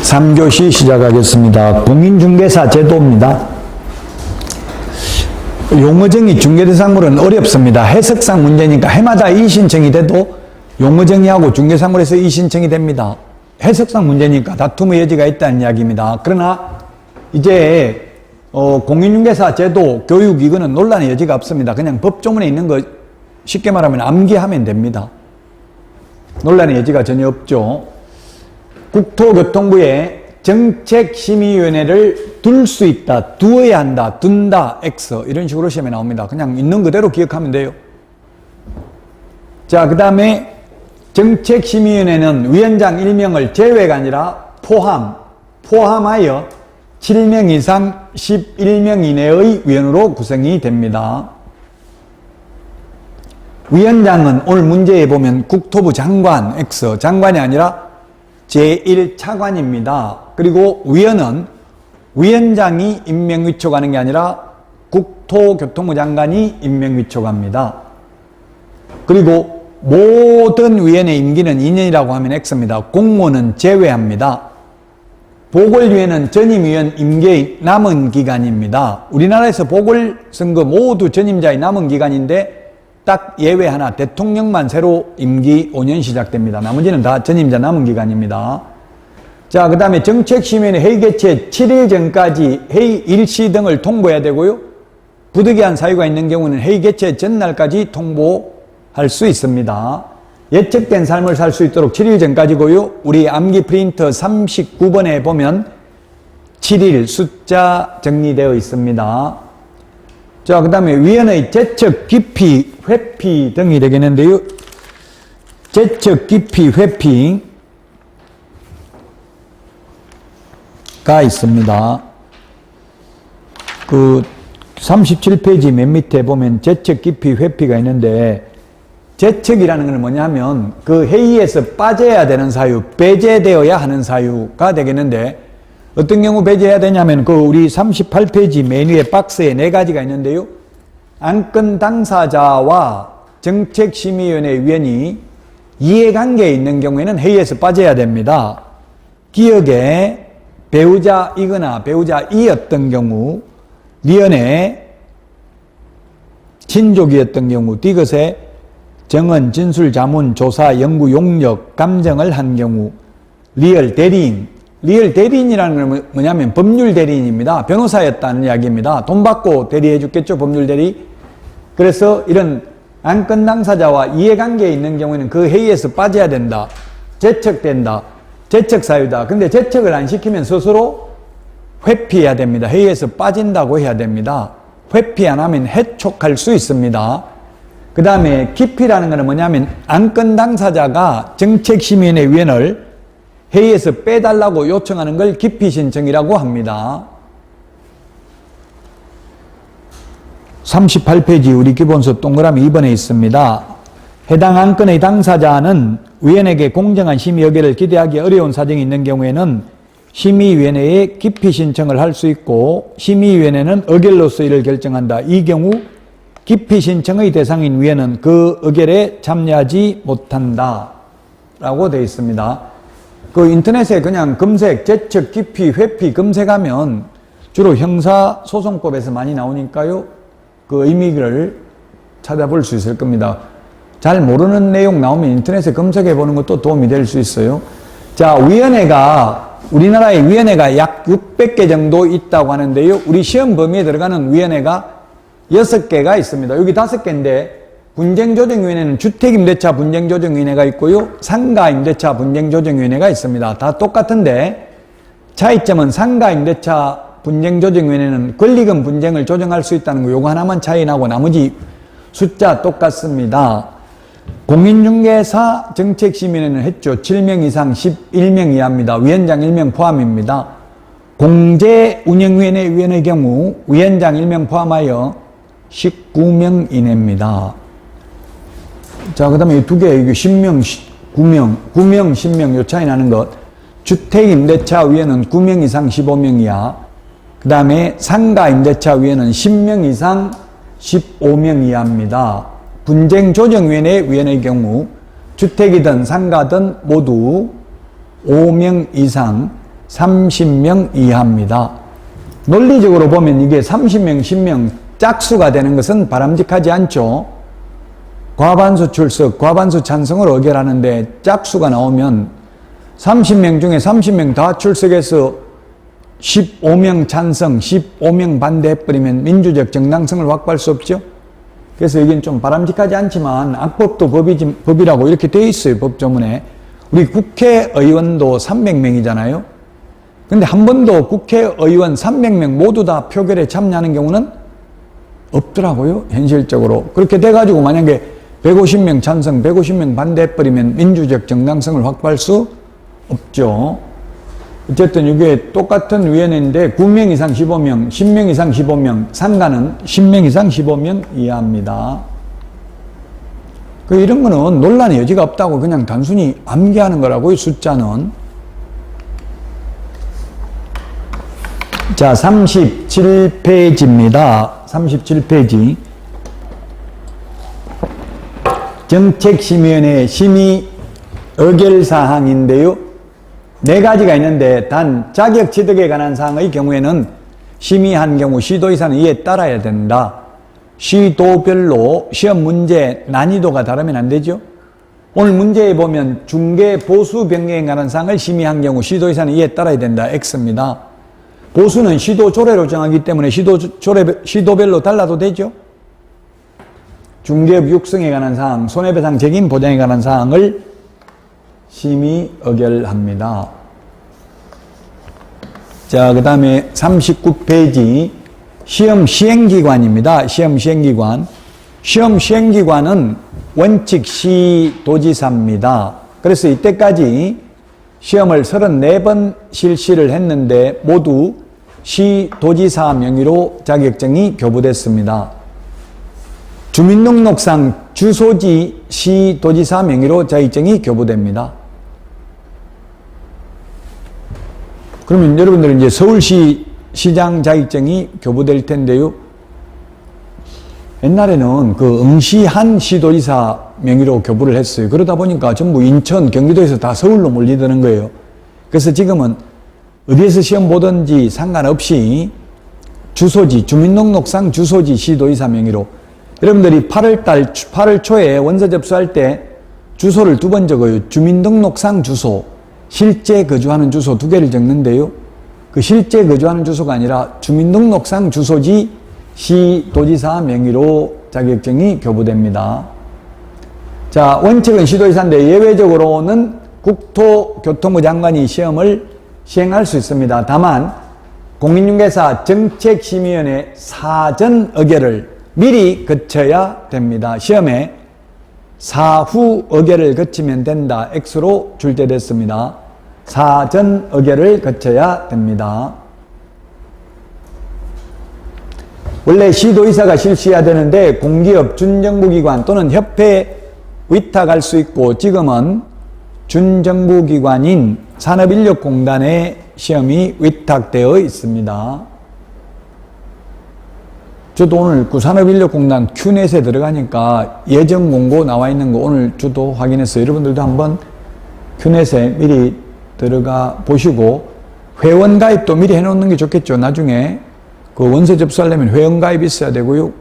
3교시 시작하겠습니다. 공인중개사 제도입니다. 용어정의 중개대상물은 어렵습니다. 해석상 문제니까 해마다 이의신청이 돼도 용어정의하고 중개사물에서 이의신청이 됩니다. 해석상 문제니까 다툼의 여지가 있다는 이야기입니다. 그러나 이제 공인중개사 제도 교육 이거는 논란의 여지가 없습니다. 그냥 법조문에 있는 거 쉽게 말하면 암기하면 됩니다. 논란의 여지가 전혀 없죠. 국토교통부에 정책심의위원회를 둘 수 있다, 두어야 한다, 둔다, X 이런 식으로 시험에 나옵니다. 그냥 있는 그대로 기억하면 돼요. 자, 그 다음에 정책심의위원회는 위원장 1명을 제외가 아니라 포함하여 7명 이상 11명 이내의 위원으로 구성이 됩니다. 위원장은 오늘 문제에 보면 국토부 장관 X, 장관이 아니라 제1차관입니다. 그리고 위원은 위원장이 임명위촉하는 게 아니라 국토교통부 장관이 임명위촉합니다. 그리고 모든 위원의 임기는 2년이라고 하면 X입니다. 공무원은 제외합니다. 보궐위원은 전임위원 임기의 남은 기간입니다. 우리나라에서 보궐선거 모두 전임자의 남은 기간인데 딱 예외 하나, 대통령만 새로 임기 5년 시작됩니다. 나머지는 다 전임자 남은 기간입니다. 자, 그 다음에 정책심의위원회 회의 개최 7일 전까지 회의 일시 등을 통보해야 되고요. 부득이한 사유가 있는 경우는 회의 개최 전날까지 통보할 수 있습니다. 예측된 삶을 살 수 있도록 7일 전까지고요. 우리 암기 프린터 39번에 보면 7일 숫자 정리되어 있습니다. 자, 그 다음에 위원의 제척, 기피, 회피 등이 되겠는데요. 제척, 기피, 회피가 있습니다. 그 37페이지 맨 밑에 보면 제척, 기피, 회피가 있는데 제척이라는 건 뭐냐면 그 회의에서 빠져야 되는 사유, 배제되어야 하는 사유가 되겠는데 어떤 경우 배제해야 되냐면 그 우리 38페이지 맨 위에 박스에 4가지가 있는데요. 안건 당사자와 정책심의위원회 위원이 이해관계에 있는 경우에는 회의에서 빠져야 됩니다. 기억에 배우자이거나 배우자이었던 경우, 위원회 친족이었던 경우, 디귿에 정언, 진술, 자문, 조사, 연구, 용역, 감정을 한 경우, 리얼 대리인, 리얼 대리인이라는 건 뭐냐면 법률 대리인입니다. 변호사였다는 이야기입니다. 돈 받고 대리해 줬겠죠, 법률 대리. 그래서 이런 안건 당사자와 이해관계에 있는 경우에는 그 회의에서 빠져야 된다. 제척된다. 제척 사유다. 근데 제척을 안 시키면 스스로 회피해야 됩니다. 회의에서 빠진다고 해야 됩니다. 회피 안 하면 해촉할 수 있습니다. 그 다음에 기피라는 것은 뭐냐면 안건 당사자가 정책심의위원회 위원을 회의에서 빼달라고 요청하는 걸 기피신청이라고 합니다. 38페이지 우리 기본서 동그라미 2번에 있습니다. 해당 안건의 당사자는 위원에게 공정한 심의 의결을 기대하기 어려운 사정이 있는 경우에는 심의위원회에 기피신청을 할 수 있고 심의위원회는 의결로서 이를 결정한다. 이 경우 기피신청의 대상인 위원은 그 의결에 참여하지 못한다 라고 되어 있습니다. 그 인터넷에 그냥 검색, 제척, 기피, 회피 검색하면 주로 형사소송법에서 많이 나오니까요. 그 의미를 찾아볼 수 있을 겁니다. 잘 모르는 내용 나오면 인터넷에 검색해 보는 것도 도움이 될 수 있어요. 자, 우리나라에 위원회가 약 600개 정도 있다고 하는데요. 우리 시험 범위에 들어가는 위원회가 6개가 있습니다. 여기 5개인데 분쟁조정위원회는 주택임대차 분쟁조정위원회가 있고요. 상가임대차 분쟁조정위원회가 있습니다. 다 똑같은데 차이점은 상가임대차 분쟁조정위원회는 권리금 분쟁을 조정할 수 있다는 거 요거 하나만 차이 나고 나머지 숫자 똑같습니다. 공인중개사 정책심의위원회는 했죠. 7명 이상 11명 이하입니다. 위원장 1명 포함입니다. 공제운영위원회 위원의 경우 위원장 1명 포함하여 19명 이내입니다. 자, 그 다음에 이 두 개, 이게 10명, 9명, 10명, 요 차이 나는 것. 주택임대차위원회는 9명 이상 15명 이하. 그 다음에 상가임대차위원회는 10명 이상 15명 이하입니다. 분쟁조정위원회 위원의 경우 주택이든 상가든 모두 5명 이상 30명 이하입니다. 논리적으로 보면 이게 30명, 10명 짝수가 되는 것은 바람직하지 않죠. 과반수 출석, 과반수 찬성을 의결하는데 짝수가 나오면 30명 중에 30명 다 출석해서 15명 찬성, 15명 반대해버리면 민주적 정당성을 확보할 수 없죠. 그래서 이건 좀 바람직하지 않지만 악법도 법이라고 이렇게 되어 있어요. 법조문에. 우리 국회의원도 300명이잖아요. 근데 한 번도 국회의원 300명 모두 다 표결에 참여하는 경우는 없더라고요. 현실적으로. 그렇게 돼가지고 만약에 150명 찬성, 150명 반대해버리면 민주적 정당성을 확보할 수 없죠. 어쨌든 이게 똑같은 위원회인데 9명 이상 15명, 10명 이상 15명, 상가는 10명 이상 15명 이하입니다. 이런 거는 논란의 여지가 없다고 그냥 단순히 암기하는 거라고요, 숫자는. 자, 37페이지입니다. 37페이지. 정책심의위원회 심의 의결사항인데요. 4가지가 있는데 단 자격 취득에 관한 사항의 경우에는 심의한 경우 시도의사는 이에 따라야 된다. 시도별로 시험 문제 난이도가 다르면 안 되죠. 오늘 문제에 보면 중개 보수 변경에 관한 사항을 심의한 경우 시도의사는 이에 따라야 된다. X입니다. 보수는 시도 조례로 정하기 때문에 시도별로 달라도 되죠. 중개업 육성에 관한 사항, 손해배상 책임 보장에 관한 사항을 심의 의결합니다. 자, 그 다음에 39페이지 시험 시행기관입니다. 시험 시행기관. 시험 시행기관은 원칙 시도지사입니다. 그래서 이때까지 시험을 34번 실시를 했는데 모두 시도지사 명의로 자격증이 교부됐습니다. 주민등록상 주소지 시도지사 명의로 자격증이 교부됩니다. 그러면 여러분들은 이제 서울시 시장 자격증이 교부될 텐데요. 옛날에는 그 응시한 시도지사 명의로 교부를 했어요. 그러다 보니까 전부 인천, 경기도에서 다 서울로 몰리드는 거예요. 그래서 지금은 어디에서 시험 보든지 상관없이 주소지, 주민등록상 주소지 시도지사 명의로. 여러분들이 8월 초에 원서 접수할 때 주소를 2번 적어요. 주민등록상 주소, 실제 거주하는 주소 2개를 적는데요. 그 실제 거주하는 주소가 아니라 주민등록상 주소지 시도지사 명의로 자격증이 교부됩니다. 자, 원칙은 시도지사인데 예외적으로는 국토교통부 장관이 시험을 시행할 수 있습니다. 다만 공인중개사 정책심의위원회 사전 의결을 미리 거쳐야 됩니다. 시험에 사후 의결을 거치면 된다. X로 출제됐습니다. 사전 의결을 거쳐야 됩니다. 원래 시도의사가 실시해야 되는데 공기업, 준정부기관 또는 협회에 위탁할 수 있고 지금은 준정부기관인 산업인력공단에 시험이 위탁되어 있습니다. 저도 오늘 그 산업인력공단 큐넷에 들어가니까 예정 공고 나와 있는 거 오늘 저도 확인했어요. 여러분들도 한번 큐넷에 미리 들어가 보시고 회원 가입도 미리 해놓는 게 좋겠죠. 나중에 그 원서 접수하려면 회원 가입 있어야 되고요.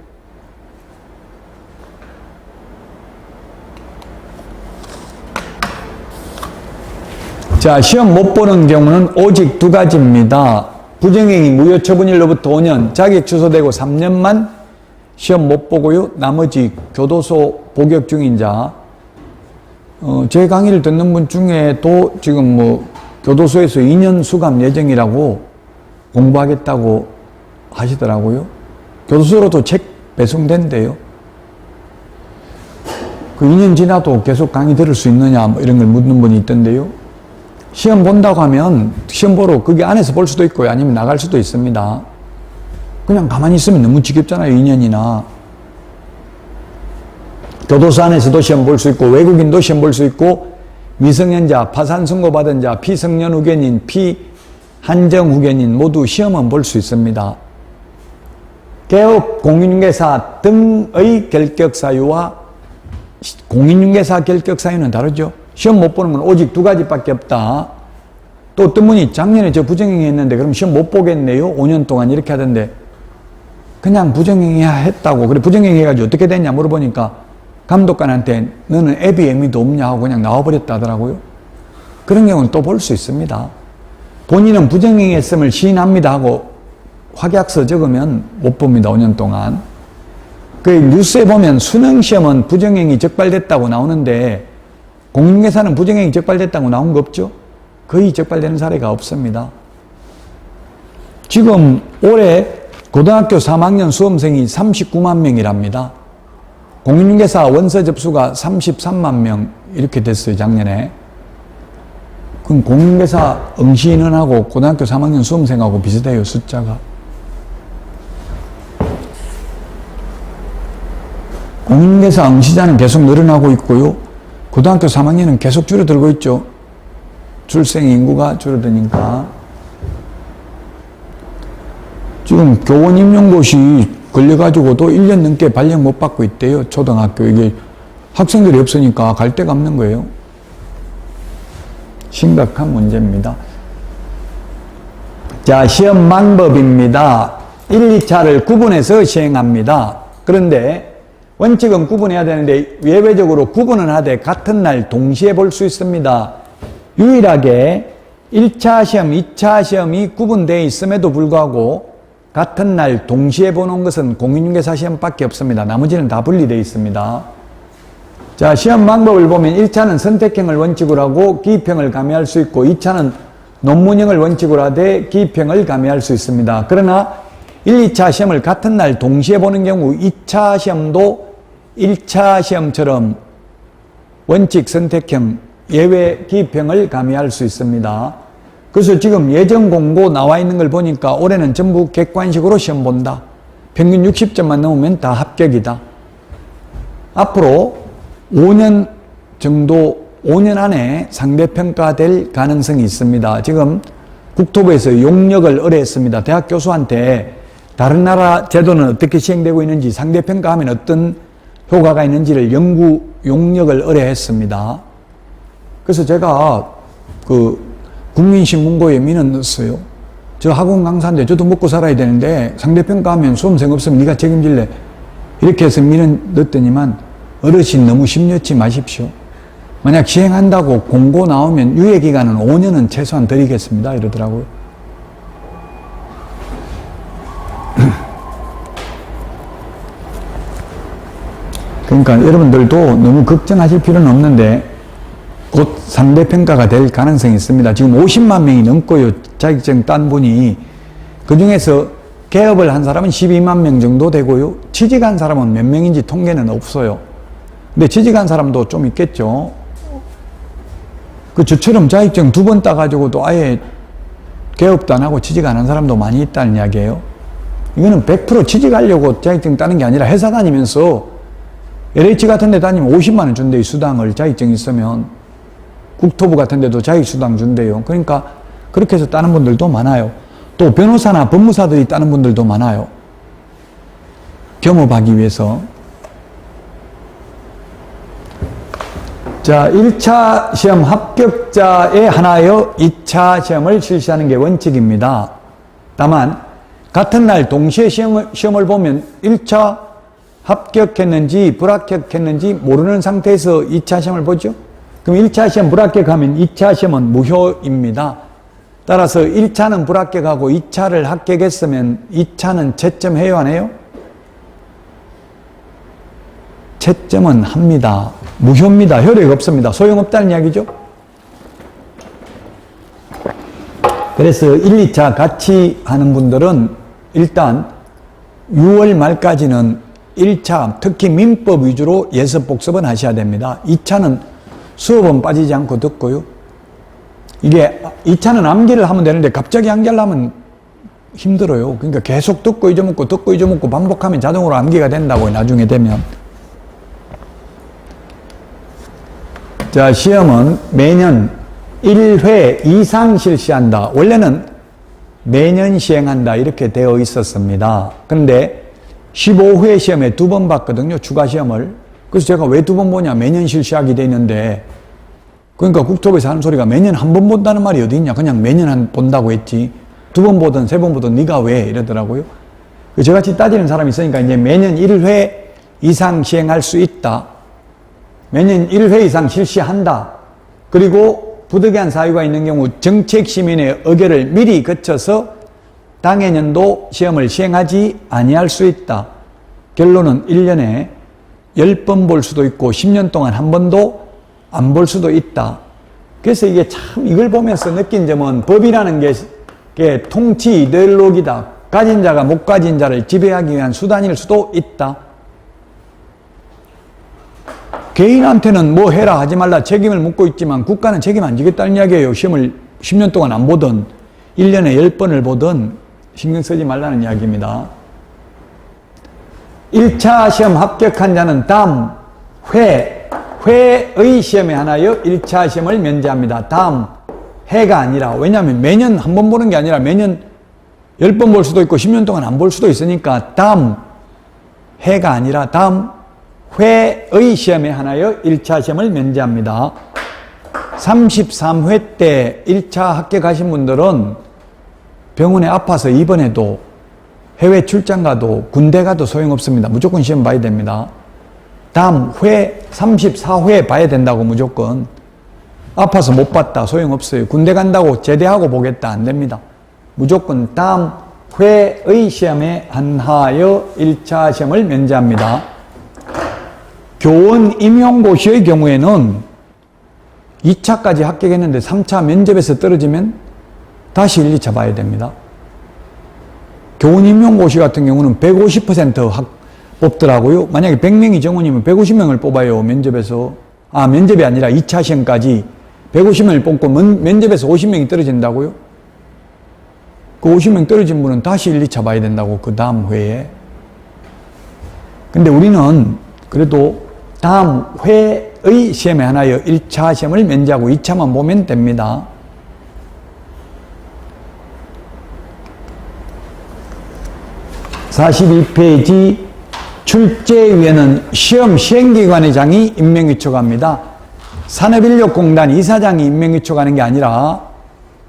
자, 시험 못 보는 경우는 오직 2가지입니다. 부정행위 무효처분일로부터 5년, 자격 취소되고 3년만 시험 못 보고요. 나머지 교도소 복역 중인 자, 제 강의를 듣는 분 중에도 지금 뭐 교도소에서 2년 수감 예정이라고 공부하겠다고 하시더라고요. 교도소로도 책 배송된대요. 그 2년 지나도 계속 강의 들을 수 있느냐 뭐 이런 걸 묻는 분이 있던데요. 시험 본다고 하면 시험 보러 거기 안에서 볼 수도 있고요. 아니면 나갈 수도 있습니다. 그냥 가만히 있으면 너무 지겹잖아요. 2년이나. 교도소 안에서도 시험 볼 수 있고 외국인도 시험 볼 수 있고 미성년자, 파산 선고받은 자, 피성년 후견인, 피한정 후견인 모두 시험은 볼 수 있습니다. 개업 공인중개사 등의 결격 사유와 공인중개사 결격 사유는 다르죠. 시험 못 보는 건 오직 2가지밖에 없다. 또 어떤 분이 작년에 저 부정행위 했는데 그럼 시험 못 보겠네요? 5년 동안 이렇게 하던데 그냥 부정행위 했다고. 그래 부정행위 해가지고 어떻게 됐냐 물어보니까 감독관한테 너는 애비애미도 없냐 하고 그냥 나와버렸다 하더라고요. 그런 경우는 또 볼 수 있습니다. 본인은 부정행위 했음을 시인합니다 하고 확약서 적으면 못 봅니다. 5년 동안. 그 뉴스에 보면 수능시험은 부정행위 적발됐다고 나오는데 공인중개사는 부정행위 적발됐다고 나온 거 없죠? 거의 적발되는 사례가 없습니다. 지금 올해 고등학교 3학년 수험생이 39만 명이랍니다. 공인중개사 원서 접수가 33만 명 이렇게 됐어요. 작년에. 그럼 공인중개사 응시 인원하고 고등학교 3학년 수험생하고 비슷해요. 숫자가. 공인중개사 응시자는 계속 늘어나고 있고요. 고등학교 3학년은 계속 줄어들고 있죠. 출생 인구가 줄어드니까. 지금 교원 임용고시 걸려가지고도 1년 넘게 발령 못 받고 있대요. 초등학교. 이게 학생들이 없으니까 갈 데가 없는 거예요. 심각한 문제입니다. 자, 시험 방법입니다. 1, 2차를 구분해서 시행합니다. 그런데 원칙은 구분해야 되는데 예외적으로 구분은 하되 같은 날 동시에 볼 수 있습니다. 유일하게 1차 시험, 2차 시험이 구분되어 있음에도 불구하고 같은 날 동시에 보는 것은 공인중개사 시험밖에 없습니다. 나머지는 다 분리되어 있습니다. 자, 시험 방법을 보면 1차는 선택형을 원칙으로 하고 기입형을 가미할 수 있고 2차는 논문형을 원칙으로 하되 기입형을 가미할 수 있습니다. 그러나 1, 2차 시험을 같은 날 동시에 보는 경우 2차 시험도 1차 시험처럼 원칙 선택형 예외 기입형을 가미할 수 있습니다. 그래서 지금 예정 공고 나와 있는 걸 보니까 올해는 전부 객관식으로 시험 본다. 평균 60점만 넘으면 다 합격이다. 앞으로 5년 정도, 5년 안에 상대평가될 가능성이 있습니다. 지금 국토부에서 용역을 의뢰했습니다. 대학 교수한테 다른 나라 제도는 어떻게 시행되고 있는지 상대평가하면 어떤 효과가 있는지를 연구 용역을 의뢰했습니다. 그래서 제가 국민신문고에 민원 넣었어요. 저 학원 강사인데 저도 먹고 살아야 되는데 상대평가하면 수험생 없으면 네가 책임질래. 이렇게 해서 민원 넣었더니만 어르신 너무 심려치 마십시오. 만약 시행한다고 공고 나오면 유예기간은 5년은 최소한 드리겠습니다. 이러더라고요. 그러니까 여러분들도 너무 걱정하실 필요는 없는데 곧 상대평가가 될 가능성이 있습니다. 지금 50만 명이 넘고요. 자격증 딴 분이. 그 중에서 개업을 한 사람은 12만 명 정도 되고요. 취직한 사람은 몇 명인지 통계는 없어요. 근데 취직한 사람도 좀 있겠죠. 저처럼 자격증 2번 따가지고도 아예 개업도 안 하고 취직 안 한 사람도 많이 있다는 이야기예요. 이거는 100% 취직하려고 자격증 따는 게 아니라 회사 다니면서 LH 같은 데 다니면 50만 원 준대요. 수당을 자격증 있으면. 국토부 같은 데도 자격수당 준대요. 그러니까 그렇게 해서 따는 분들도 많아요. 또 변호사나 법무사들이 따는 분들도 많아요. 겸업하기 위해서. 자, 1차 시험 합격자에 한하여 2차 시험을 실시하는 게 원칙입니다. 다만 같은 날 동시에 시험을 보면 1차 합격했는지 불합격했는지 모르는 상태에서 2차 시험을 보죠. 그럼 1차 시험 불합격하면 2차 시험은 무효입니다. 따라서 1차는 불합격하고 2차를 합격했으면 2차는 채점해요, 안 해요? 채점은 합니다. 무효입니다. 효력이 없습니다. 소용없다는 이야기죠. 그래서 1, 2차 같이 하는 분들은 일단 6월 말까지는 1차 특히 민법 위주로 예습 복습은 하셔야 됩니다. 2차는 수업은 빠지지 않고 듣고요. 이게 2차는 암기를 하면 되는데 갑자기 암기를 하면 힘들어요. 그러니까 계속 듣고 잊어먹고 반복하면 자동으로 암기가 된다고요. 나중에 되면. 자, 시험은 매년 1회 이상 실시한다. 원래는 매년 시행한다 이렇게 되어 있었습니다. 그런데 15회 시험에 2번 봤거든요. 추가 시험을. 그래서 제가 왜 2번 보냐. 매년 실시하게 돼 있는데 그러니까 국토부에서 하는 소리가 매년 한 번 본다는 말이 어디 있냐. 그냥 매년 본다고 했지. 2번 보든 3번 보든 네가 왜 이러더라고요. 저같이 따지는 사람이 있으니까 이제 매년 1회 이상 시행할 수 있다. 매년 1회 이상 실시한다. 그리고 부득이한 사유가 있는 경우 정책 시민의 의결을 미리 거쳐서 당해 년도 시험을 시행하지 아니할 수 있다. 결론은 1년에 10번 볼 수도 있고 10년 동안 한 번도 안 볼 수도 있다. 그래서 이게 참 이걸 보면서 느낀 점은 법이라는 게 통치 이데올로기다. 가진 자가 못 가진 자를 지배하기 위한 수단일 수도 있다. 개인한테는 뭐 해라 하지 말라 책임을 묻고 있지만 국가는 책임 안 지겠다는 이야기예요. 시험을 10년 동안 안 보든 1년에 10번을 보든 신경 쓰지 말라는 이야기입니다. 1차 시험 합격한 자는 다음 회의 시험에 한하여 1차 시험을 면제합니다. 다음 해가 아니라, 왜냐하면 매년 한 번 보는 게 아니라 매년 10번 볼 수도 있고 10년 동안 안 볼 수도 있으니까 다음 해가 아니라 다음 회의 시험에 한하여 1차 시험을 면제합니다. 33회 때 1차 합격하신 분들은 병원에 아파서 입원해도 해외 출장 가도 군대 가도 소용없습니다. 무조건 시험 봐야 됩니다. 다음 34회 봐야 된다고 무조건. 아파서 못 봤다 소용없어요. 군대 간다고 제대하고 보겠다 안 됩니다. 무조건 다음 회의 시험에 한하여 1차 시험을 면제합니다. 교원 임용고시의 경우에는 2차까지 합격했는데 3차 면접에서 떨어지면 다시 1, 2차 봐야 됩니다. 교원 임용고시 같은 경우는 150% 뽑더라고요. 만약에 100명이 정원이면 150명을 뽑아요. 면접에서. 면접이 아니라 2차 시험까지 150명을 뽑고 면접에서 50명이 떨어진다고요? 그 50명 떨어진 분은 다시 1, 2차 봐야 된다고, 그 다음 회에. 근데 우리는 그래도 다음 회의 시험에 한하여 1차 시험을 면제하고 2차만 보면 됩니다. (42페이지) 출제위원은 시험 시행기관의장이 임명위촉합니다. 산업인력공단 이사장이 임명위촉하는 게 아니라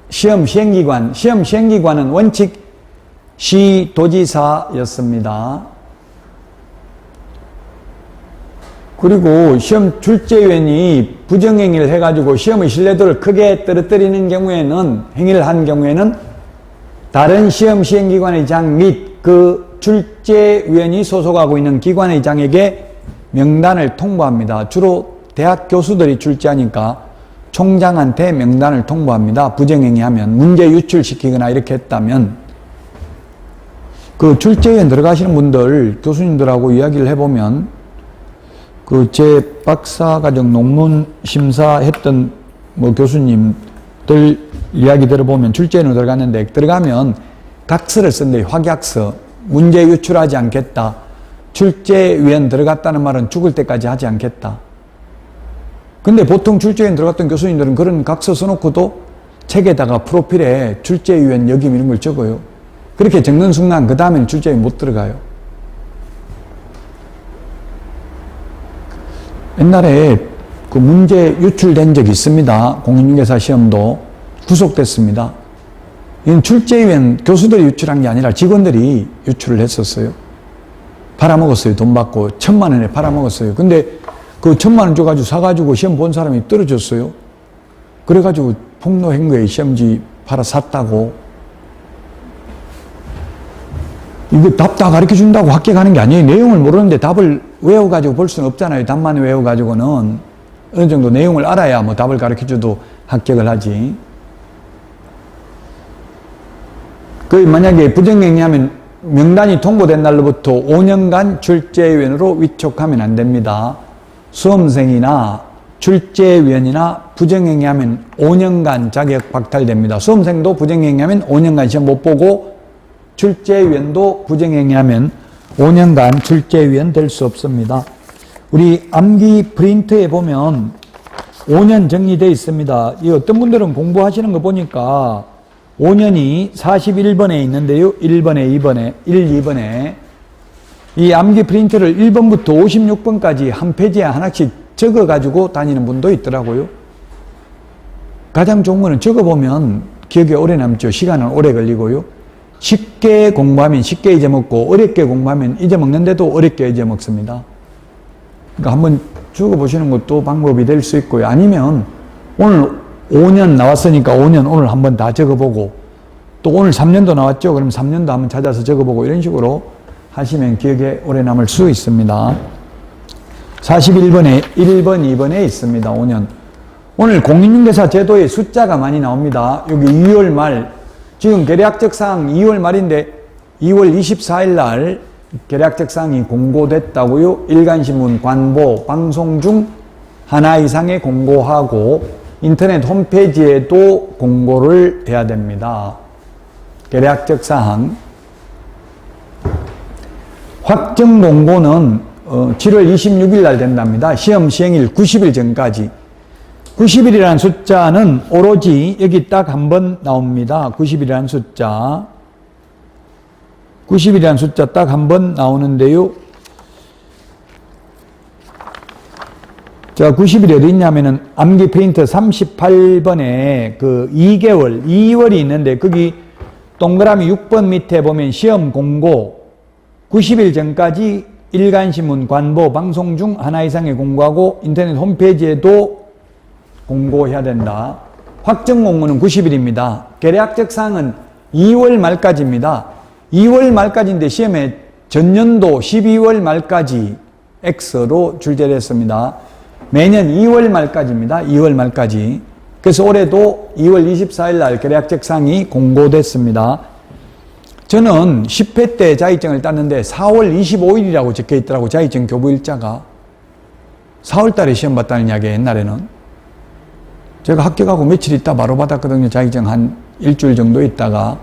시험 시행기관은 원칙 시도지사였습니다. 그리고 시험 출제위원이 부정행위를 해가지고 시험의 신뢰도를 크게 떨어뜨리는 경우에는, 행위를 한 경우에는 다른 시험 시행기관의 장 및 그 출제위원이 소속하고 있는 기관의 장에게 명단을 통보합니다. 주로 대학 교수들이 출제하니까 총장한테 명단을 통보합니다. 부정행위하면, 문제 유출시키거나 이렇게 했다면. 그 출제위원 들어가시는 분들, 교수님들하고 이야기를 해보면, 제 박사과정 논문 심사했던 교수님들 이야기 들어보면 출제위원으로 들어갔는데, 들어가면 각서를 쓴대요. 확약서. 문제 유출하지 않겠다. 출제위원 들어갔다는 말은 죽을 때까지 하지 않겠다. 근데 보통 출제위원 들어갔던 교수님들은 그런 각서 써놓고도 책에다가 프로필에 출제위원 역임 이런 걸 적어요. 그렇게 적는 순간 그 다음에는 출제위원 못 들어가요. 옛날에 그 문제 유출된 적이 있습니다. 공인중개사 시험도 구속됐습니다. 이건 출제위원 교수들이 유출한 게 아니라 직원들이 유출을 했었어요. 팔아먹었어요. 돈 받고 1,000만 원에 팔아먹었어요. 근데 그 1,000만 원 줘가지고 사가지고 시험 본 사람이 떨어졌어요. 그래가지고 폭로한 거예요. 시험지 팔아 샀다고. 이거 답 다 가르쳐 준다고 합격하는 게 아니에요. 내용을 모르는데 답을 외워가지고 볼 수는 없잖아요. 답만 외워가지고는. 어느 정도 내용을 알아야 뭐 답을 가르쳐 줘도 합격을 하지. 만약에 부정행위하면 명단이 통보된 날로부터 5년간 출제위원으로 위촉하면 안 됩니다. 수험생이나 출제위원이나 부정행위하면 5년간 자격 박탈됩니다. 수험생도 부정행위하면 5년간 시험 못 보고, 출제위원도 부정행위하면 5년간 출제위원 될 수 없습니다. 우리 암기 프린트에 보면 5년 정리되어 있습니다. 이 어떤 분들은 공부하시는 거 보니까 5년이 41번에 있는데요. 1번에 2번에 2번에 이 암기 프린트를 1번부터 56번까지 한 페이지에 하나씩 적어가지고 다니는 분도 있더라고요. 가장 좋은 거는 적어보면 기억에 오래 남죠. 시간은 오래 걸리고요. 쉽게 공부하면 쉽게 잊어먹고 어렵게 공부하면 잊어먹는데도 어렵게 잊어먹습니다. 그러니까 한번 적어보시는 것도 방법이 될 수 있고요. 아니면 오늘 5년 나왔으니까 5년 오늘 한번 다 적어보고 또 오늘 3년도 나왔죠. 그럼 3년도 한번 찾아서 적어보고 이런 식으로 하시면 기억에 오래 남을 수 있습니다. 41번에 1번, 2번에 있습니다. 5년. 오늘 공인중개사 제도의 숫자가 많이 나옵니다. 여기 2월 말, 지금 계략적 사항 2월 말인데 2월 24일 날 계략적 사항이 공고됐다고요. 일간신문, 관보, 방송 중 하나 이상의 공고하고 인터넷 홈페이지에도 공고를 해야 됩니다. 계략적 사항. 확정 공고는 7월 26일 날 된답니다. 시험 시행일 90일 전까지. 90일이라는 숫자는 오로지 여기 딱 한 번 나옵니다. 90일이라는 숫자. 90일이라는 숫자 딱 한 번 나오는데요. 자, 90일이 어디 있냐면은 암기 프린터 38번에 그 2개월, 2월이 있는데 거기 동그라미 6번 밑에 보면 시험 공고 90일 전까지 일간신문, 관보, 방송 중 하나 이상의 공고하고 인터넷 홈페이지에도 공고해야 된다. 확정 공고는 90일입니다. 계략적 사항은 2월 말까지입니다. 2월 말까지인데 시험에 전년도 12월 말까지 X로 출제됐습니다. 매년 2월 말까지입니다. 2월 말까지. 그래서 올해도 2월 24일 날 계략적 사항이 공고됐습니다. 저는 10회 때 자격증을 땄는데 4월 25일이라고 적혀 있더라고. 자격증 교부일자가. 4월 달에 시험 봤다는 이야기예요. 옛날에는. 제가 합격하고 며칠 있다 바로 받았거든요. 자격증 한 일주일 정도 있다가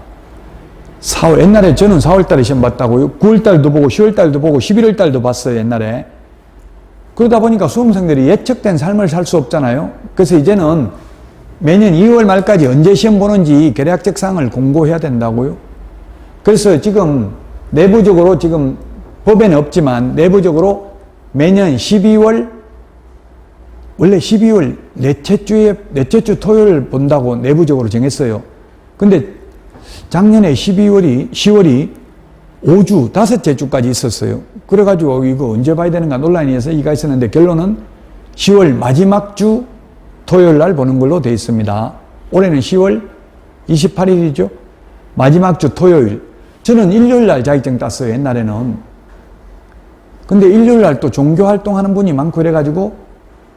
4월, 옛날에 저는 4월 달에 시험 봤다고요. 9월 달도 보고 10월 달도 보고 11월 달도 봤어요. 옛날에. 그러다 보니까 수험생들이 예측된 삶을 살 수 없잖아요. 그래서 이제는 매년 2월 말까지 언제 시험 보는지 계략적 사항을 공고해야 된다고요. 그래서 지금 내부적으로 지금 법에는 없지만 내부적으로 매년 12월 원래 12월 넷째 주 토요일 본다고 내부적으로 정했어요. 근데 작년에 10월이 5주, 5째 주까지 있었어요. 그래가지고 이거 언제 봐야 되는가 논란이 있가 있었는데 결론은 10월 마지막 주 토요일 날 보는 걸로 되어 있습니다. 올해는 10월 28일이죠. 마지막 주 토요일. 저는 일요일 날 자격증 땄어요. 옛날에는. 근데 일요일 날 또 종교 활동하는 분이 많고 이래가지고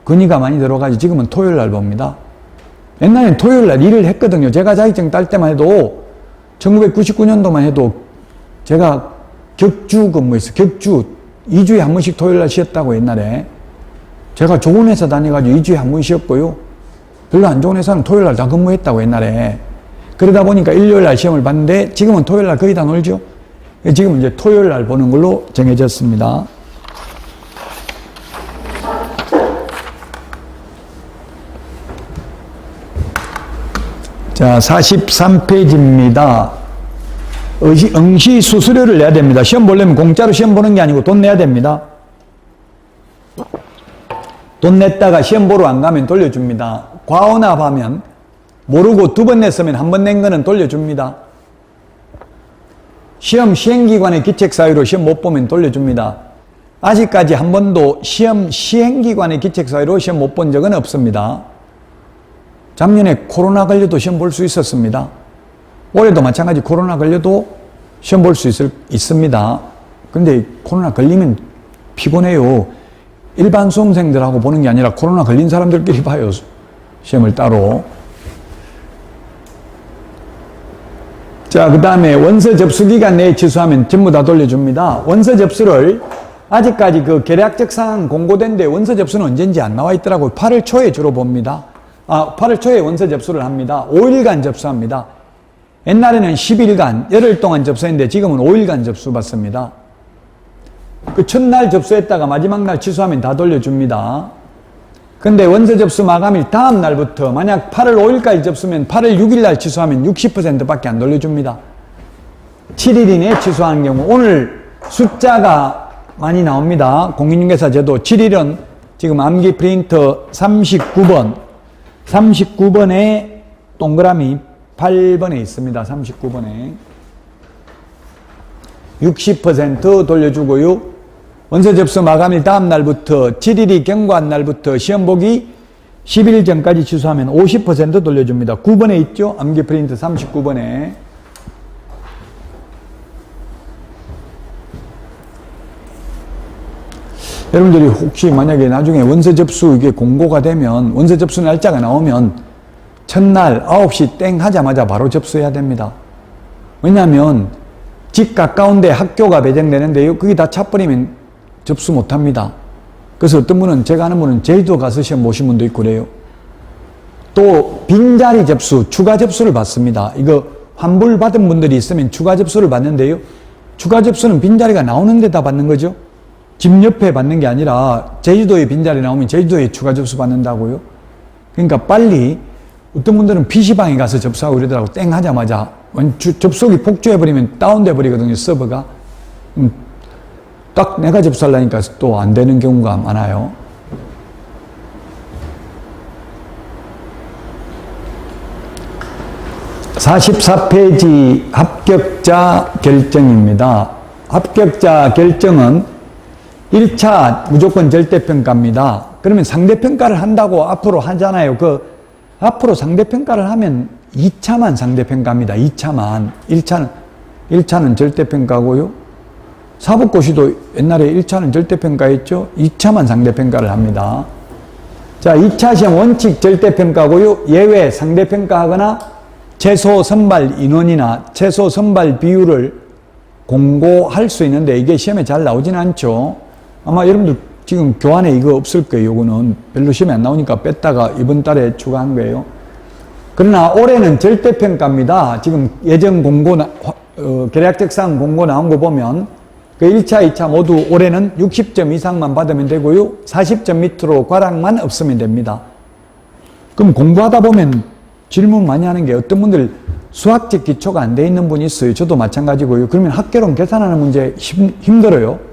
건의가 많이 들어가지고 지금은 토요일 날 봅니다. 옛날엔 토요일 날 일을 했거든요. 제가 자격증 딸 때만 해도 1999년도만 해도 제가 격주 근무했어요. 격주 2주에 한 번씩 토요일 날 쉬었다고 옛날에. 제가 좋은 회사 다녀가지고 2주에 한 번 쉬었고요. 별로 안 좋은 회사는 토요일 날 다 근무했다고 옛날에. 그러다 보니까 일요일 날 시험을 봤는데 지금은 토요일 날 거의 다 놀죠. 지금 이제 토요일 날 보는 걸로 정해졌습니다. 자, 43페이지입니다. 응시 수수료를 내야 됩니다. 시험 보려면 공짜로 시험 보는 게 아니고 돈 내야 됩니다. 돈 냈다가 시험 보러 안 가면 돌려줍니다. 과언합하면 모르고 2번 냈으면 1번 낸 거는 돌려줍니다. 시험 시행기관의 기책사유로 시험 못 보면 돌려줍니다. 아직까지 한 번도 시험 시행기관의 기책사유로 시험 못 본 적은 없습니다. 작년에 코로나 걸려도 시험 볼 수 있었습니다. 올해도 마찬가지 코로나 걸려도 시험 볼 수 있습니다. 근데 코로나 걸리면 피곤해요. 일반 수험생들하고 보는 게 아니라 코로나 걸린 사람들끼리 봐요. 시험을 따로. 자, 그 다음에 원서 접수 기간 내에 취소하면 전부 다 돌려줍니다. 원서 접수를 아직까지 그 계략적 사항 공고된데 원서 접수는 언제인지 안 나와 있더라고요. 8월 초에 주로 봅니다. 8월 초에 원서 접수를 합니다. 5일간 접수합니다. 옛날에는 10일간, 열흘 동안 접수했는데 지금은 5일간 접수 받습니다. 그 첫날 접수했다가 마지막 날 취소하면 다 돌려줍니다. 근데 원서 접수 마감일 다음 날부터 만약 8월 5일까지 접수면 8월 6일 날 취소하면 60%밖에 안 돌려줍니다. 7일 이내에 취소하는 경우 오늘 숫자가 많이 나옵니다. 공인중개사 제도 7일은 지금 암기 프린터 39번 39번에 동그라미 8번에 있습니다. 39번에 60% 돌려주고요. 원서 접수 마감일 다음 날부터 7일이 경과한 날부터 시험 보기 10일 전까지 취소하면 50% 돌려줍니다. 9번에 있죠? 암기 프린트 39번에. 여러분들이 혹시 만약에 나중에 원서 접수 이게 공고가 되면 원서 접수 날짜가 나오면 첫날 9시 땡 하자마자 바로 접수해야 됩니다. 왜냐하면 집 가까운데 학교가 배정되는데요. 그게 다 차버리면 접수 못합니다. 그래서 어떤 분은 제가 아는 분은 제주도 가서 시험 보신 분도 있고 그래요. 또 빈자리 접수, 추가 접수를 받습니다. 이거 환불 받은 분들이 있으면 추가 접수를 받는데요. 추가 접수는 빈자리가 나오는 데다 받는 거죠. 집 옆에 받는 게 아니라 제주도에 빈자리 나오면 제주도에 추가 접수 받는다고요. 그러니까 빨리 어떤 분들은 PC방에 가서 접수하고 이러더라고. 땡 하자마자 접속이 폭주해버리면 다운돼 버리거든요. 서버가. 딱 내가 접수하려니까 또 안 되는 경우가 많아요. (44페이지) 합격자 결정입니다. 합격자 결정은 1차 무조건 절대평가입니다. 그러면 상대평가를 한다고 앞으로 하잖아요. 앞으로 상대평가를 하면 2차만 상대평가입니다. 2차만. 1차는 절대평가고요. 사법고시도 옛날에 1차는 절대평가했죠. 2차만 상대평가를 합니다. 자, 2차 시험 원칙 절대평가고요. 예외 상대평가하거나 최소 선발 인원이나 최소 선발 비율을 공고할 수 있는데 이게 시험에 잘 나오진 않죠. 아마 여러분들 지금 교환에 이거 없을 거예요. 이거는 별로 시험에 안 나오니까 뺐다가 이번 달에 추가한 거예요. 그러나 올해는 절대평가입니다. 지금 예정 공고, 계략적사항 공고 나온 거 보면 그 1차, 2차 모두 올해는 60점 이상만 받으면 되고요. 40점 밑으로 과락만 없으면 됩니다. 그럼 공부하다 보면 질문 많이 하는 게 어떤 분들 수학적 기초가 안 돼 있는 분이 있어요. 저도 마찬가지고요. 그러면 학계론 계산하는 문제 힘들어요.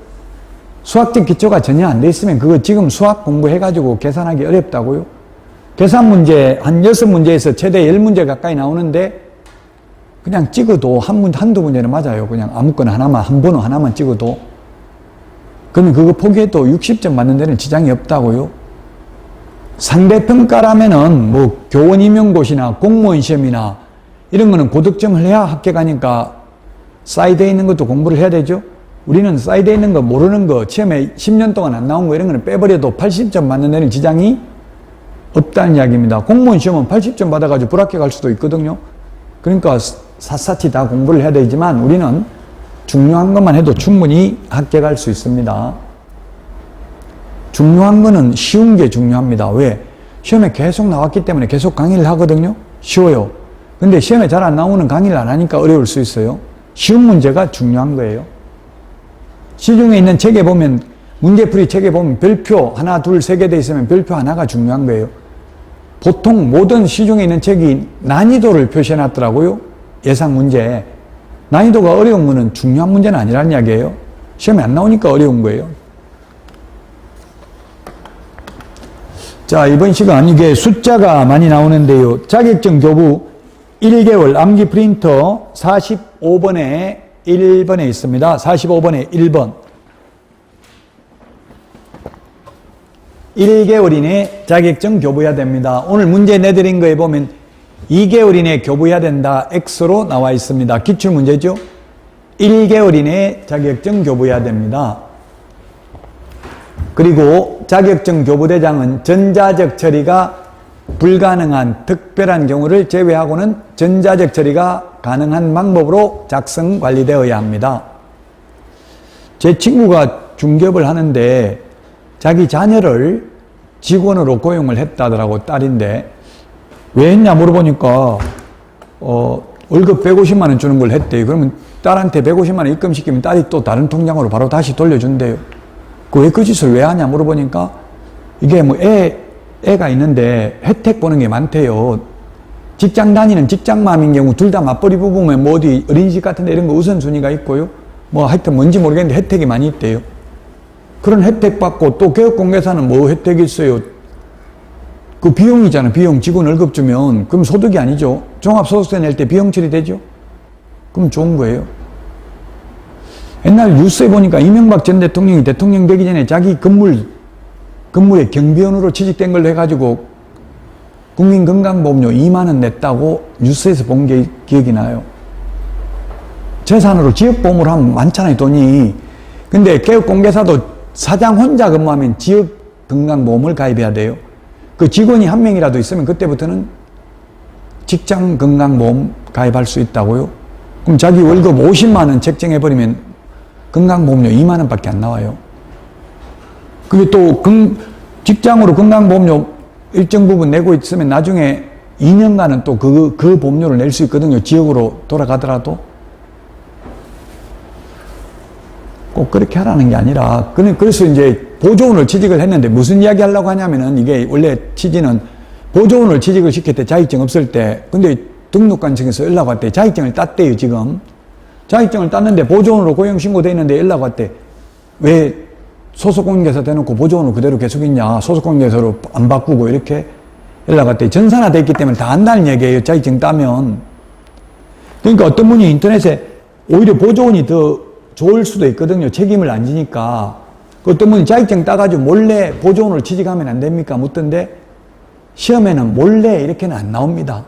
수학적 기초가 전혀 안 돼 있으면 그거 지금 수학 공부해가지고 계산하기 어렵다고요. 계산 문제 한 6문제에서 최대 10문제 가까이 나오는데 그냥 찍어도 한두 문제는 맞아요. 그냥 아무거나 하나만, 한 번호 하나만 찍어도. 그러면 그거 포기해도 60점 맞는 데는 지장이 없다고요. 상대평가라면은 뭐 교원 임용고시나 공무원 시험이나 이런 거는 고득점을 해야 합격하니까 사이드에 있는 것도 공부를 해야 되죠. 우리는 사이드에 있는 거 모르는 거 시험에 10년 동안 안 나온 거 이런 거는 빼버려도 80점 맞는 데는 지장이 없다는 이야기입니다. 공무원 시험은 80점 받아가지고 불합격할 수도 있거든요. 그러니까 샅샅이 다 공부를 해야 되지만 우리는 중요한 것만 해도 충분히 합격할 수 있습니다. 중요한 거는 쉬운 게 중요합니다. 왜? 시험에 계속 나왔기 때문에 계속 강의를 하거든요. 쉬워요. 근데 시험에 잘 안 나오는 강의를 안 하니까 어려울 수 있어요. 쉬운 문제가 중요한 거예요. 시중에 있는 책에 보면 문제풀이 책에 보면 별표 하나, 둘, 세 개 돼 있으면 별표 하나가 중요한 거예요. 보통 모든 시중에 있는 책이 난이도를 표시해 놨더라고요. 예상 문제. 난이도가 어려운 거는 중요한 문제는 아니라는 이야기예요. 시험에 안 나오니까 어려운 거예요. 자, 이번 시간 이게 숫자가 많이 나오는데요. 자격증 교부 1개월 암기 프린터 45번에 1번에 있습니다. 45번에 1번. 1개월 이내 자격증 교부해야 됩니다. 오늘 문제 내드린 거에 보면 2개월 이내 교부해야 된다. X로 나와 있습니다. 기출문제죠. 1개월 이내 자격증 교부해야 됩니다. 그리고 자격증 교부대장은 전자적 처리가 불가능한 특별한 경우를 제외하고는 전자적 처리가 가능한 방법으로 작성 관리되어야 합니다. 제 친구가 중개업을 하는데 자기 자녀를 직원으로 고용을 했다더라고. 딸인데 왜 했냐 물어보니까 월급 150만 원 주는 걸 했대요. 그러면 딸한테 150만 원 입금시키면 딸이 또 다른 통장으로 바로 다시 돌려준대요. 왜 그 짓을 왜 하냐 물어보니까 이게 뭐 애가 있는데 혜택 보는 게 많대요. 직장 다니는 직장맘인 경우 둘 다 맞벌이 부부면 뭐 어디 어린이집 같은 데 이런 거 우선순위가 있고요. 뭐 하여튼 뭔지 모르겠는데 혜택이 많이 있대요. 그런 혜택 받고 또 개업공개사는 뭐 혜택이 있어요. 그 비용이잖아. 비용. 직원 월급 주면. 그럼 소득이 아니죠. 종합소득세 낼 때 비용 처리되죠. 그럼 좋은 거예요. 옛날 뉴스에 보니까 이명박 전 대통령이 대통령 되기 전에 자기 건물에 경비원으로 취직된 걸로 해가지고 국민건강보험료 2만 원 냈다고 뉴스에서 본 게 기억이 나요. 재산으로 지역보험으로 하면 많잖아요, 돈이. 근데 개업공개사도 사장 혼자 근무하면 지역건강보험을 가입해야 돼요. 그 직원이 한 명이라도 있으면 그때부터는 직장건강보험 가입할 수 있다고요. 그럼 자기 월급 50만 원 책정해버리면 건강보험료 2만 원밖에 안 나와요. 그게 또 직장으로 건강보험료 일정 부분 내고 있으면 나중에 2년간은 또 그 보험료를 낼 수 있거든요. 지역으로 돌아가더라도. 꼭 그렇게 하라는 게 아니라, 그래서 이제 보조원을 취직을 했는데 무슨 이야기 하려고 하냐면은 이게 원래 취지는 보조원을 취직을 시킬 때 자격증 없을 때, 근데 등록관청에서 연락 왔대. 자격증을 땄대요, 지금. 자격증을 땄는데 보조원으로 고용신고돼 있는데 연락 왔대. 왜 소속공인회사 대놓고 보조원을 그대로 계속 있냐. 소속공인회사로 안 바꾸고 이렇게 연락 왔대. 전산화돼 있기 때문에 다 안다는 얘기예요, 자격증 따면. 그러니까 어떤 분이 인터넷에 오히려 보조원이 더 좋을 수도 있거든요. 책임을 안 지니까. 어떤 분이 자격증 따가지고 몰래 보조원을 취직하면 안 됩니까? 묻던데 시험에는 몰래 이렇게는 안 나옵니다.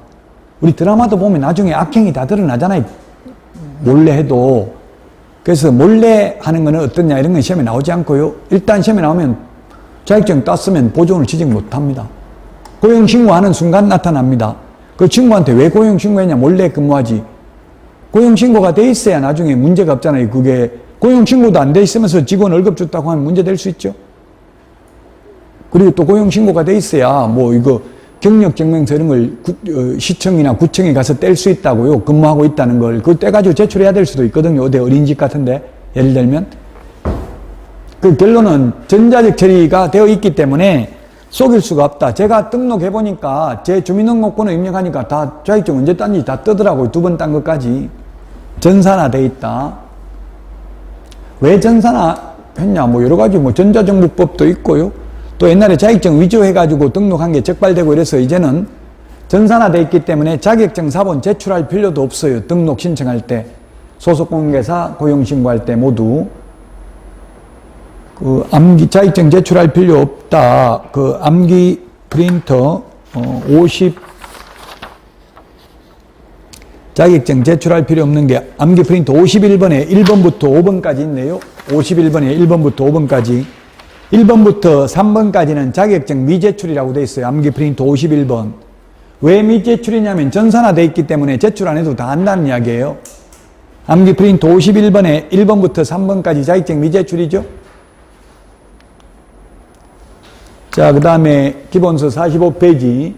우리 드라마도 보면 나중에 악행이 다 드러나잖아요. 몰래 해도. 그래서 몰래 하는 거는 어떠냐 이런 건 시험에 나오지 않고요. 일단 시험에 나오면 자격증 땄으면 보조원을 취직 못 합니다. 고용신고하는 순간 나타납니다. 그 친구한테 왜 고용신고했냐? 몰래 근무하지. 고용신고가 돼 있어야 나중에 문제가 없잖아요. 그게 고용신고도 안 돼 있으면서 직원 월급 줬다고 하면 문제 될 수 있죠. 그리고 또 고용신고가 돼 있어야 뭐 이거 경력증명서 이런 걸 시청이나 구청에 가서 뗄 수 있다고요. 근무하고 있다는 걸. 그거 떼가지고 제출해야 될 수도 있거든요. 어디 어린이집 같은데. 예를 들면. 그 결론은 전자적 처리가 되어 있기 때문에 속일 수가 없다. 제가 등록해보니까 제 주민등록번호 입력하니까 다 자격증 언제 딴지 다 뜨더라고요. 2번 딴 것까지. 전산화되어 있다. 왜 전산화했냐? 뭐 여러 가지 뭐 전자정부법도 있고요. 또 옛날에 자격증 위조해가지고 등록한 게 적발되고 이래서 이제는 전산화되어 있기 때문에 자격증 사본 제출할 필요도 없어요. 등록 신청할 때. 소속공개사 고용신고할 때 모두. 그 암기 자격증 제출할 필요 없다. 그 암기 프린터 50 자격증 제출할 필요 없는 게 암기 프린터 51번에 1번부터 5번까지 있네요. 51번에 1번부터 5번까지. 1번부터 3번까지는 자격증 미제출이라고 되어 있어요. 암기 프린터 51번. 왜 미제출이냐면 전산화되어 있기 때문에 제출 안 해도 다 안다는 이야기예요. 암기 프린터 51번에 1번부터 3번까지 자격증 미제출이죠. 자, 그 다음에 기본서 45페이지.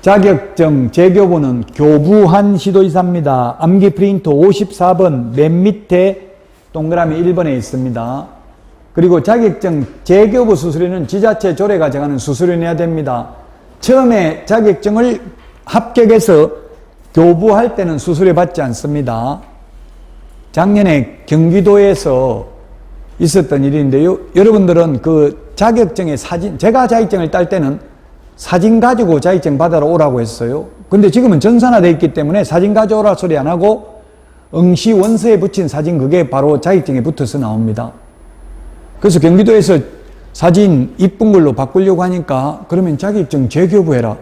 자격증 재교부는 교부한 시도이사입니다. 암기 프린터 54번 맨 밑에 동그라미 1번에 있습니다. 그리고 자격증 재교부 수수료는 지자체 조례가 정하는 수수료 내야 됩니다. 처음에 자격증을 합격해서 교부할 때는 수수료 받지 않습니다. 작년에 경기도에서 있었던 일인데요. 여러분들은 그 자격증의 사진, 제가 자격증을 딸 때는 사진 가지고 자격증 받으러 오라고 했어요. 근데 지금은 전산화되어 있기 때문에 사진 가져오라 소리 안 하고 응시 원서에 붙인 사진 그게 바로 자격증에 붙어서 나옵니다. 그래서 경기도에서 사진 이쁜 걸로 바꾸려고 하니까 그러면 자격증 재교부해라.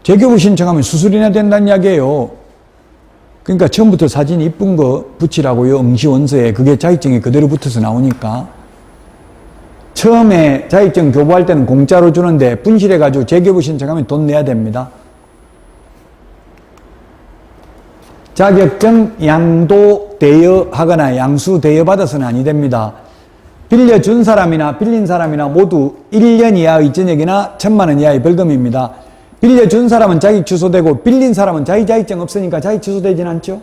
재교부 신청하면 수수료 내야 된다는 이야기예요. 그러니까 처음부터 사진 이쁜 거 붙이라고요. 응시 원서에. 그게 자격증에 그대로 붙어서 나오니까. 처음에 자격증 교부할 때는 공짜로 주는데 분실해가지고 재교부 신청하면 돈 내야 됩니다. 자격증 양도 대여하거나 양수 대여받아서는 아니 됩니다. 빌려준 사람이나 빌린 사람이나 모두 1년 이하의 전역이나 1,000만 원 이하의 벌금입니다. 빌려준 사람은 자기 취소되고 빌린 사람은 자기 자격증 없으니까 자기 취소되진 않죠.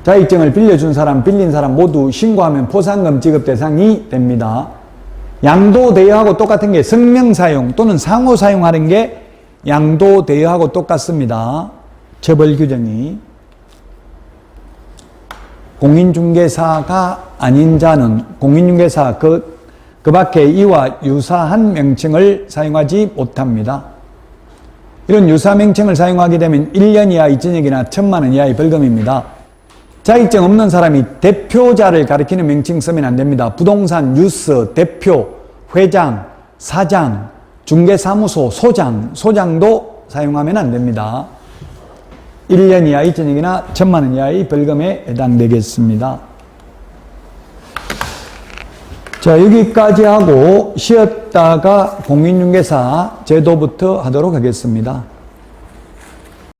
자격증을 빌려준 사람, 빌린 사람 모두 신고하면 포상금 지급 대상이 됩니다. 양도 대여하고 똑같은 게 성명사용 또는 상호사용하는 게 양도 대여하고 똑같습니다. 처벌 규정이. 공인중개사가 아닌 자는 공인중개사 그 밖에 이와 유사한 명칭을 사용하지 못합니다. 이런 유사 명칭을 사용하게 되면 1년 이하 이전역이나 1,000만 원 이하의 벌금입니다. 자격증 없는 사람이 대표자를 가리키는 명칭 쓰면 안 됩니다. 부동산, 뉴스, 대표, 회장, 사장, 중개사무소, 소장도 사용하면 안 됩니다. 1년 이하 이전역이나 1,000만 원 이하의 벌금에 해당되겠습니다. 자, 여기까지 하고 쉬었다가 공인중개사 제도부터 하도록 하겠습니다.